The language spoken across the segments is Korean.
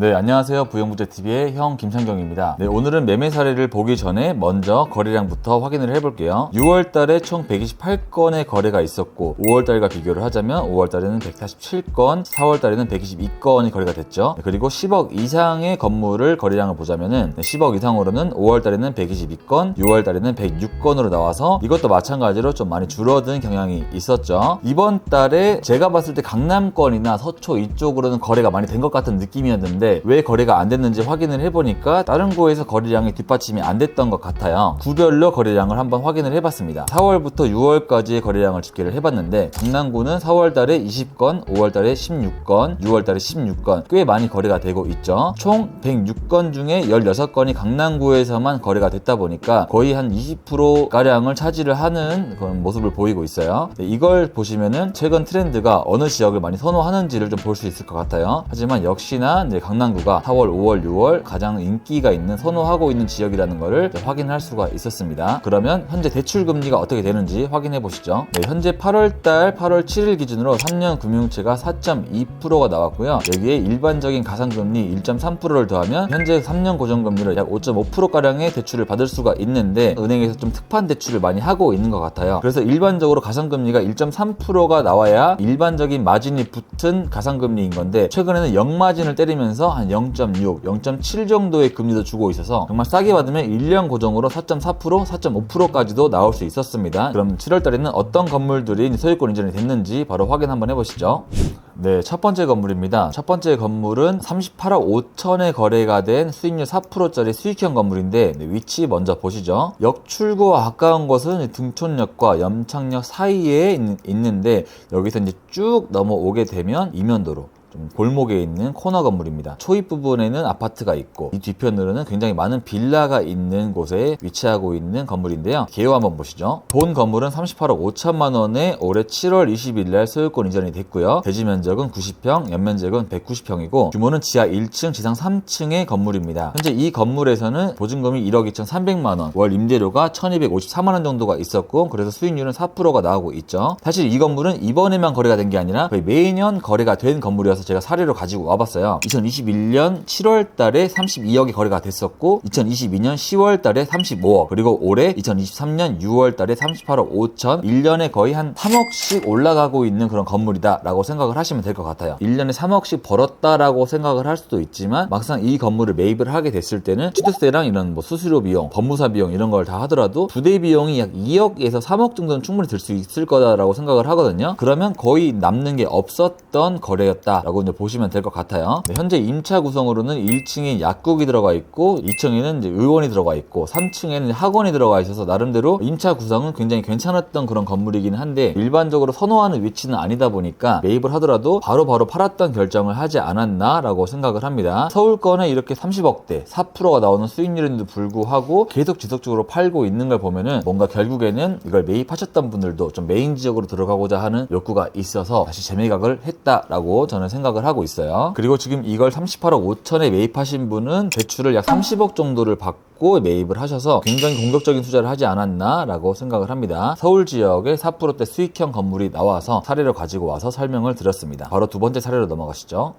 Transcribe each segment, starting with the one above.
네, 안녕하세요. 부영부재TV의 형 김창경입니다. 네, 오늘은 매매 사례를 보기 전에 먼저 거래량부터 확인을 해볼게요. 6월 달에 총 128건의 거래가 있었고 5월 달과 비교를 하자면 5월 달에는 147건, 4월 달에는 122건이 거래가 됐죠. 그리고 10억 이상의 건물을 거래량을 보자면은 10억 이상으로는 5월 달에는 122건, 6월 달에는 106건으로 나와서 이것도 마찬가지로 좀 많이 줄어든 경향이 있었죠. 이번 달에 제가 봤을 때 강남권이나 서초 이쪽으로는 거래가 많이 된 것 같은 느낌이었는데 왜 거래가 안 됐는지 확인을 해보니까 다른 곳에서 거래량이 뒷받침이 안 됐던 것 같아요. 구별로 거래량을 한번 확인을 해봤습니다. 4월부터 6월까지의 거래량을 집계를 해봤는데 강남구는 4월 달에 20건, 5월 달에 16건, 6월 달에 16건 꽤 많이 거래가 되고 있죠. 총 106건 중에 16건이 강남구에서만 거래가 됐다 보니까 거의 한 20%가량을 차지를 하는 그런 모습을 보이고 있어요. 이걸 보시면은 최근 트렌드가 어느 지역을 많이 선호하는지를 좀 볼 수 있을 것 같아요. 하지만 역시나 이제 강남구가 4월, 5월, 6월 가장 인기가 있는 선호하고 있는 지역이라는 것을 확인할 수가 있었습니다. 그러면 현재 대출 금리가 어떻게 되는지 확인해 보시죠. 네, 현재 8월달 8월 7일 기준으로 3년 금융채가 4.2%가 나왔고요. 여기에 일반적인 가상금리 1.3%를 더하면 현재 3년 고정금리로 약 5.5%가량의 대출을 받을 수가 있는데 은행에서 좀 특판 대출을 많이 하고 있는 것 같아요. 그래서 일반적으로 가상금리가 1.3%가 나와야 일반적인 마진이 붙은 가상금리인 건데 최근에는 0마진을 때리면서 한 0.6, 0.7 정도의 금리도 주고 있어서 정말 싸게 받으면 1년 고정으로 4.4%, 4.5%까지도 나올 수 있었습니다. 그럼 7월 달에는 어떤 건물들이 소유권 이전이 됐는지 바로 확인 한번 해보시죠. 네, 첫 번째 건물입니다. 첫 번째 건물은 38억 5천에 거래가 된 수익률 4%짜리 수익형 건물인데 위치 먼저 보시죠. 역 출구와 가까운 곳은 등촌역과 염창역 사이에 있는데 여기서 이제 쭉 넘어오게 되면 이면도로 좀 골목에 있는 코너 건물입니다. 초입 부분에는 아파트가 있고 이 뒤편으로는 굉장히 많은 빌라가 있는 곳에 위치하고 있는 건물인데요. 개요 한번 보시죠. 본 건물은 38억 5천만 원에 올해 7월 20일 날 소유권 이전이 됐고요. 대지 면적은 90평, 연면적은 190평이고 규모는 지하 1층, 지상 3층의 건물입니다. 현재 이 건물에서는 보증금이 1억 2,300만 원, 월 임대료가 1,254만 원 정도가 있었고 그래서 수익률은 4%가 나오고 있죠. 사실 이 건물은 이번에만 거래가 된 게 아니라 거의 매년 거래가 된 건물이어서 제가 사례로 가지고 와봤어요. 2021년 7월 달에 32억이 거래가 됐었고 2022년 10월 달에 35억 그리고 올해 2023년 6월 달에 38억 5천 1년에 거의 한 3억씩 올라가고 있는 그런 건물이다 라고 생각을 하시면 될 것 같아요. 1년에 3억씩 벌었다라고 생각을 할 수도 있지만 막상 이 건물을 매입을 하게 됐을 때는 취득세랑 이런 뭐 수수료 비용, 법무사 비용 이런 걸 다 하더라도 부대 비용이 약 2억에서 3억 정도는 충분히 들 수 있을 거다라고 생각을 하거든요. 그러면 거의 남는 게 없었던 거래였다 라고 이제 보시면 될 것 같아요. 네, 현재 임차 구성으로는 1층에 약국이 들어가 있고 2층에는 이제 의원이 들어가 있고 3층에는 학원이 들어가 있어서 나름대로 임차 구성은 굉장히 괜찮았던 그런 건물이긴 한데 일반적으로 선호하는 위치는 아니다 보니까 매입을 하더라도 바로바로 팔았던 결정을 하지 않았나 라고 생각을 합니다. 서울권에 이렇게 30억대 4%가 나오는 수익률인데도 불구하고 계속 지속적으로 팔고 있는 걸 보면은 뭔가 결국에는 이걸 매입하셨던 분들도 좀 메인 지역으로 들어가고자 하는 욕구가 있어서 다시 재매각을 했다라고 저는 생각을 하고 있어요. 그리고 지금 이걸 38억 5천에 매입하신 분은 대출을 약 30억 정도를 받고 매입을 하셔서 굉장히 공격적인 투자를 하지 않았나 라고 생각을 합니다. 서울 지역에 4%대 수익형 건물이 나와서 사례를 가지고 와서 설명을 드렸습니다. 바로 두 번째 사례로 넘어가시죠.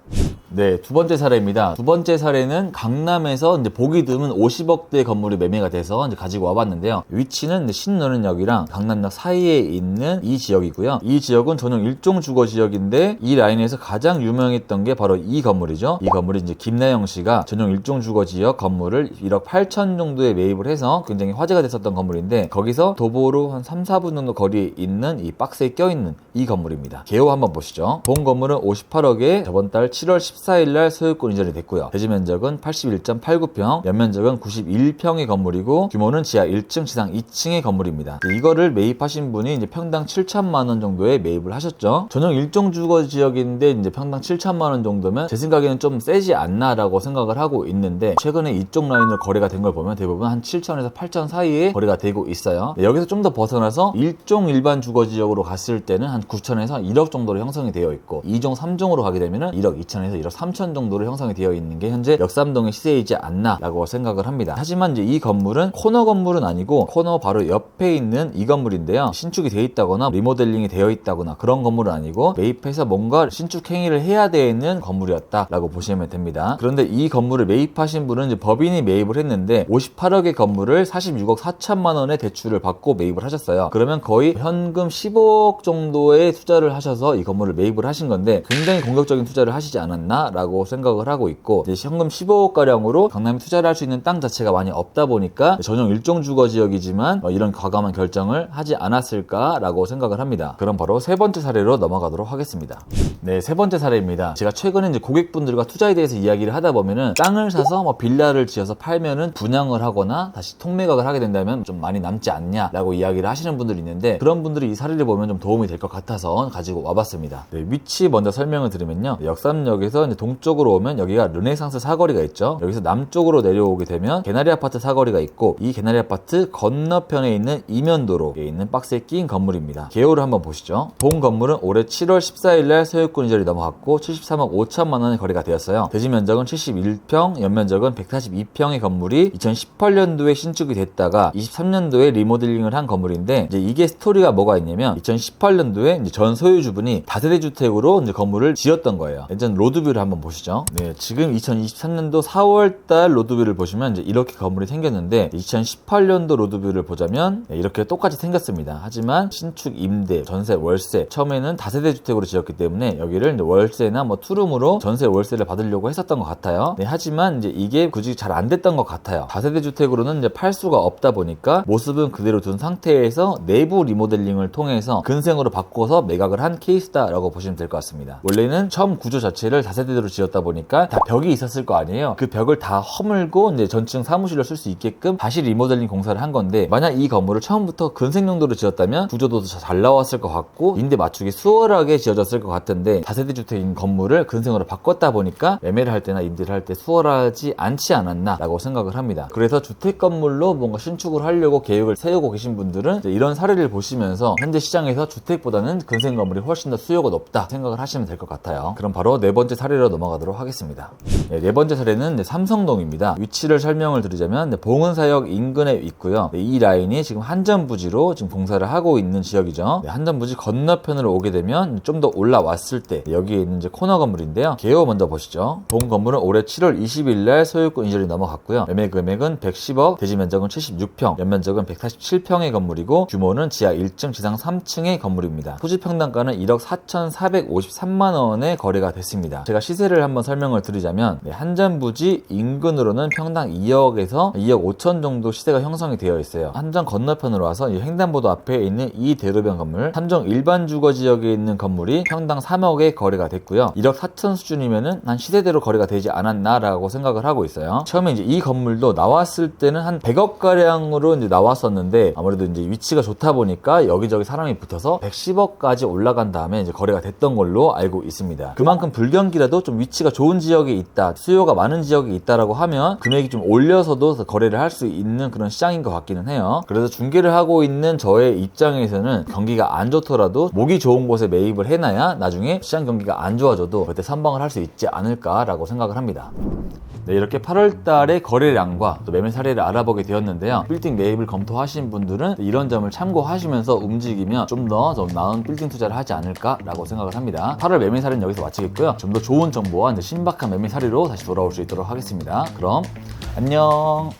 네, 두 번째 사례입니다. 두 번째 사례는 강남에서 이제 보기 드문 50억대 건물이 매매가 돼서 이제 가지고 와봤는데요. 위치는 이제 신노현역이랑 강남역 사이에 있는 이 지역이고요. 이 지역은 전용 일종 주거 지역인데 이 라인에서 가장 유명했던 게 바로 이 건물이죠. 이 건물이 이제 김나영 씨가 전용 일종 주거 지역 건물을 1억 8천 정도에 매입을 해서 굉장히 화제가 됐었던 건물인데 거기서 도보로 한 3, 4분 정도 거리에 있는 이 박스에 껴있는 이 건물입니다. 개요 한번 보시죠. 본 건물은 58억에 저번 달 7월 14일 날 소유권 이전이 됐고요. 대지 면적은 81.89평, 연면적은 91평의 건물이고 규모는 지하 1층, 지상 2층의 건물입니다. 이거를 매입하신 분이 이제 평당 7천만 원 정도에 매입을 하셨죠. 전용 일종 주거 지역인데 이제 평당 7천만 원 정도면 제 생각에는 좀 세지 않나라고 생각을 하고 있는데 최근에 이쪽 라인으로 거래가 된 걸 걸 보면 대부분 한 7천에서 8천 사이에 거래가 되고 있어요. 네, 여기서 좀 더 벗어나서 1종 일반 주거 지역으로 갔을 때는 한 9천에서 1억 정도로 형성이 되어 있고 2종, 3종으로 가게 되면 1억 2천에서 1억 3천 정도로 형성이 되어 있는 게 현재 역삼동의 시세이지 않나 라고 생각을 합니다. 하지만 이제 이 건물은 코너 건물은 아니고 코너 바로 옆에 있는 이 건물인데요. 신축이 되어 있다거나 리모델링이 되어 있다거나 그런 건물은 아니고 매입해서 뭔가 신축 행위를 해야 되는 건물이었다 라고 보시면 됩니다. 그런데 이 건물을 매입하신 분은 이제 법인이 매입을 했는데 58억의 건물을 46억 4천만 원의 대출을 받고 매입을 하셨어요. 그러면 거의 현금 15억 정도의 투자를 하셔서 이 건물을 매입을 하신 건데 굉장히 공격적인 투자를 하시지 않았나 라고 생각을 하고 있고, 이제 현금 15억 가량으로 강남에 투자를 할 수 있는 땅 자체가 많이 없다 보니까 전용 일종 주거 지역이지만 이런 과감한 결정을 하지 않았을까 라고 생각을 합니다. 그럼 바로 세 번째 사례로 넘어가도록 하겠습니다. 네, 세 번째 사례입니다. 제가 최근에 이제 고객분들과 투자에 대해서 이야기를 하다 보면은 땅을 사서 빌라를 지어서 팔면은 분양을 하거나 다시 통매각을 하게 된다면 좀 많이 남지 않냐라고 이야기를 하시는 분들이 있는데, 그런 분들이 이 사례를 보면 좀 도움이 될 것 같아서 가지고 와봤습니다. 네, 위치 먼저 설명을 드리면요. 역삼역에서 이제 동쪽으로 오면 여기가 르네상스 사거리가 있죠. 여기서 남쪽으로 내려오게 되면 개나리 아파트 사거리가 있고, 이 개나리 아파트 건너편에 있는 이면도로에 있는 박스에 끼인 건물입니다. 개요를 한번 보시죠. 본 건물은 올해 7월 14일날 소유권 이전이 넘어갔고 73억 5천만 원의 거래가 되었어요. 대지 면적은 71평, 연면적은 142평의 건물이 2018년도에 신축이 됐다가 23년도에 리모델링을 한 건물인데, 이제 이게 스토리가 뭐가 있냐면 2018년도에 이제 전 소유주분이 다세대 주택으로 이제 건물을 지었던 거예요. 일단 로드뷰를 한번 보시죠. 네, 지금 2023년도 4월달 로드뷰를 보시면 이제 이렇게 건물이 생겼는데, 2018년도 로드뷰를 보자면 이렇게 똑같이 생겼습니다. 하지만 신축 임대, 전세, 월세, 처음에는 다세대 주택으로 지었기 때문에 여기를 이제 월세나 투룸으로 전세, 월세를 받으려고 했었던 것 같아요. 네, 하지만 이제 이게 굳이 잘 안 됐던 것 같아요. 다세대 주택으로는 이제 팔 수가 없다 보니까 모습은 그대로 둔 상태에서 내부 리모델링을 통해서 근생으로 바꿔서 매각을 한 케이스다라고 보시면 될 것 같습니다. 원래는 처음 구조 자체를 다세대로 지었다 보니까 다 벽이 있었을 거 아니에요. 그 벽을 다 허물고 이제 전층 사무실로 쓸 수 있게끔 다시 리모델링 공사를 한 건데, 만약 이 건물을 처음부터 근생 용도로 지었다면 구조도 잘 나왔을 것 같고 임대 맞추기 수월하게 지어졌을 것 같은데, 다세대 주택인 건물을 근생으로 바꿨다 보니까 매매를 할 때나 임대를 할 때 수월하지 않지 않았나 라고 생각을 합니다. 그래서 주택 건물로 뭔가 신축을 하려고 계획을 세우고 계신 분들은 이런 사례를 보시면서 현재 시장에서 주택보다는 근생 건물이 훨씬 더 수요가 높다 생각을 하시면 될 것 같아요. 그럼 바로 네 번째 사례로 넘어가도록 하겠습니다. 네 번째 사례는 삼성동입니다. 위치를 설명을 드리자면 봉은사역 인근에 있고요. 이 라인이 지금 한전부지로 지금 공사를 하고 있는 지역이죠. 한전부지 건너편으로 오게 되면 좀 더 올라왔을 때 여기에 있는 이제 코너 건물인데요. 개요 먼저 보시죠. 본 건물은 올해 7월 20일날 소유권 이전이 넘어갔고요. 매매 금액은 110억, 대지 면적은 76평, 연면적은 147평의 건물이고 규모는 지하 1층, 지상 3층의 건물입니다. 토지 평당가는 1억 4,453만 원에 거래가 됐습니다. 제가 시세를 한번 설명을 드리자면 한전부지 인근으로는 평당 2억에서 2억 5천 정도 시세가 형성이 되어 있어요. 한전 건너편으로 와서 이 횡단보도 앞에 있는 이 대로변 건물, 3종 일반 주거 지역에 있는 건물이 평당 3억에 거래가 됐고요. 1억 4천 수준이면은 한 시세대로 거래가 되지 않았나라고 생각을 하고 있어요. 처음에 이제 이 건물도 나왔을 때는 한 100억 가량으로 이제 나왔었는데, 아무래도 이제 위치가 좋다 보니까 여기저기 사람이 붙어서 110억까지 올라간 다음에 이제 거래가 됐던 걸로 알고 있습니다. 그만큼 불경기라도 좀 위치가 좋은 지역에 있다, 수요가 많은 지역에 있다라고 하면 금액이 좀 올려서도 거래를 할 수 있는 그런 시장인 것 같기는 해요. 그래서 중개를 하고 있는 저의 입장에서는 경기가 안 좋더라도 목이 좋은 곳에 매입을 해놔야 나중에 시장 경기가 안 좋아져도 그때 선방을 할 수 있지 않을까라고 생각을 합니다. 네, 이렇게 8월 달에 거래량과 또 매매 사례를 알아보게 되었는데요. 빌딩 매입을 검토하신 분들은 이런 점을 참고하시면서 움직이면 좀 더 나은 빌딩 투자를 하지 않을까라고 생각을 합니다. 8월 매매 사례는 여기서 마치겠고요. 좀 더 좋은 정보와 신박한 매매 사례로 다시 돌아올 수 있도록 하겠습니다. 그럼 안녕.